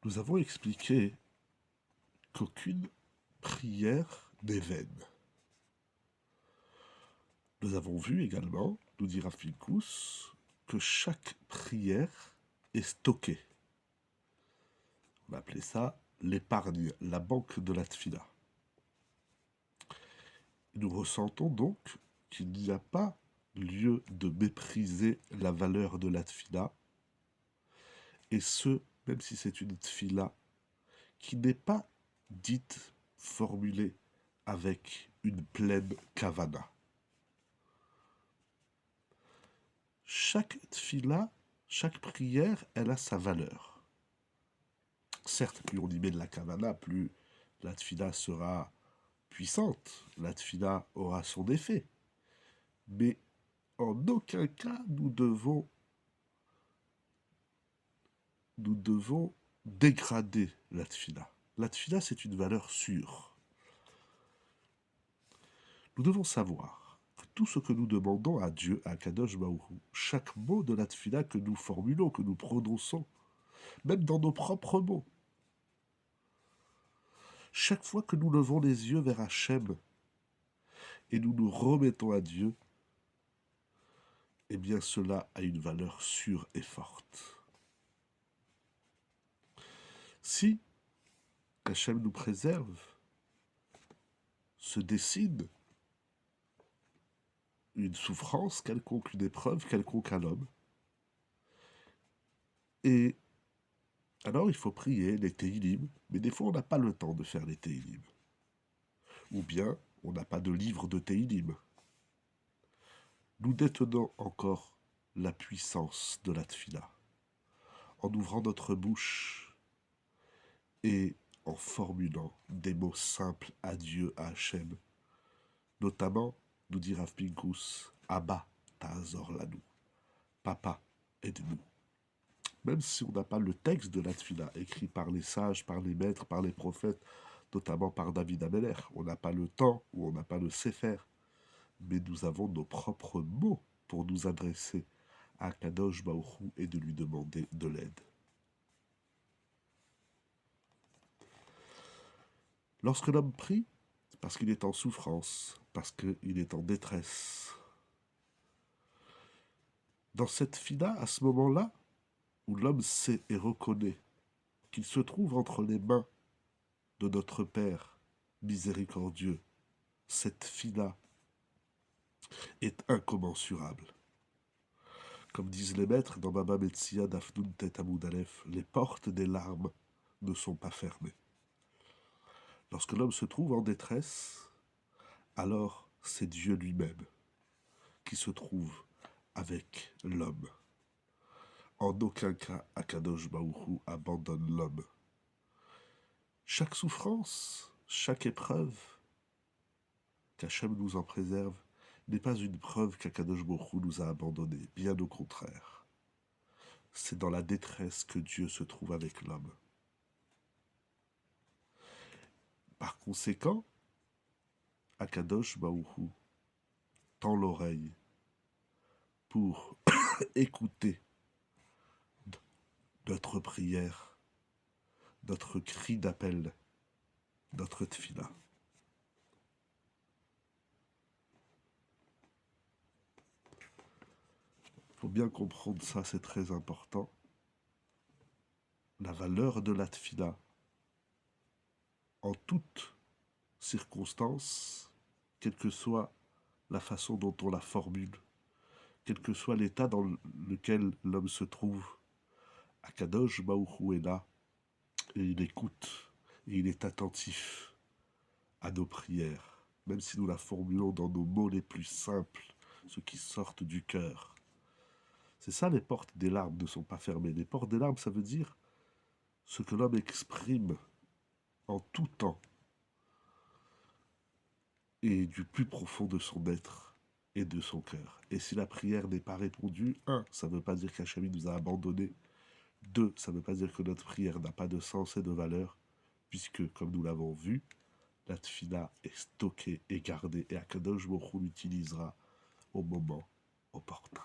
Nous avons expliqué qu'aucune prière n'est vaine. Nous avons vu également, nous dira Finkus, que chaque prière est stockée. On va appeler ça l'épargne, la banque de la tfila. Nous ressentons donc qu'il n'y a pas lieu de mépriser la valeur de la tfila, et ce, même si c'est une tfila qui n'est pas dite, formulée avec une pleine kavana. Chaque tfila, chaque prière, elle a sa valeur. Certes, plus on y met de la kavana, plus la tfila sera puissante, la tfila aura son effet. Mais en aucun cas, nous devons dégrader la tfila. La tfila, c'est une valeur sûre. Nous devons savoir que tout ce que nous demandons à Dieu, à Kadosh Baruch Hu, chaque mot de la tfila que nous formulons, que nous prononçons, même dans nos propres mots, chaque fois que nous levons les yeux vers Hachem et nous nous remettons à Dieu, eh bien cela a une valeur sûre et forte. Si Hachem nous préserve, se dessine une souffrance quelconque, une épreuve quelconque à l'homme, et alors il faut prier les Tehillim, mais des fois on n'a pas le temps de faire les Tehillim. Ou bien on n'a pas de livre de Tehillim. Nous détenons encore la puissance de la tfila, en ouvrant notre bouche et en formulant des mots simples à Dieu, à Hachem. Notamment, nous dit Rav Pinkus, Abba, Ta'azor Lanu. Papa, aide-nous. Même si on n'a pas le texte de la tfila, écrit par les sages, par les maîtres, par les prophètes, notamment par David Ameler, on n'a pas le temps ou on n'a pas le sefer, mais nous avons nos propres mots pour nous adresser à Kadosh Baruch Hu et de lui demander de l'aide. Lorsque l'homme prie, c'est parce qu'il est en souffrance, parce qu'il est en détresse. Dans cette fila, à ce moment-là, où l'homme sait et reconnaît qu'il se trouve entre les mains de notre Père miséricordieux, cette fila est incommensurable. Comme disent les maîtres dans Baba Metsia d'Afnoun Tet Amoud Aleph, les portes des larmes ne sont pas fermées. Lorsque l'homme se trouve en détresse, alors c'est Dieu lui-même qui se trouve avec l'homme. En aucun cas, Akadosh Baruch Hu abandonne l'homme. Chaque souffrance, chaque épreuve, qu'Hachem nous en préserve, n'est pas une preuve qu'Akadosh Baruch Hu nous a abandonnés, bien au contraire. C'est dans la détresse que Dieu se trouve avec l'homme. Par conséquent, Akadosh Baruch Hu tend l'oreille pour écouter notre prière, notre cri d'appel, notre tfila. Il faut bien comprendre ça, c'est très important. La valeur de la tfila, en toutes circonstances, quelle que soit la façon dont on la formule, quel que soit l'état dans lequel l'homme se trouve, Akadosh Baruch Hu est là, et il écoute, et il est attentif à nos prières, même si nous la formulons dans nos mots les plus simples, ceux qui sortent du cœur. C'est ça, les portes des larmes ne sont pas fermées. Les portes des larmes, ça veut dire ce que l'homme exprime en tout temps et du plus profond de son être et de son cœur. Et si la prière n'est pas répondue, ça ne veut pas dire qu'Hachem nous a abandonnés. 2, ça ne veut pas dire que notre prière n'a pas de sens et de valeur, puisque, comme nous l'avons vu, la tfila est stockée et gardée, et Akadosh Baruch Hu l'utilisera au moment opportun.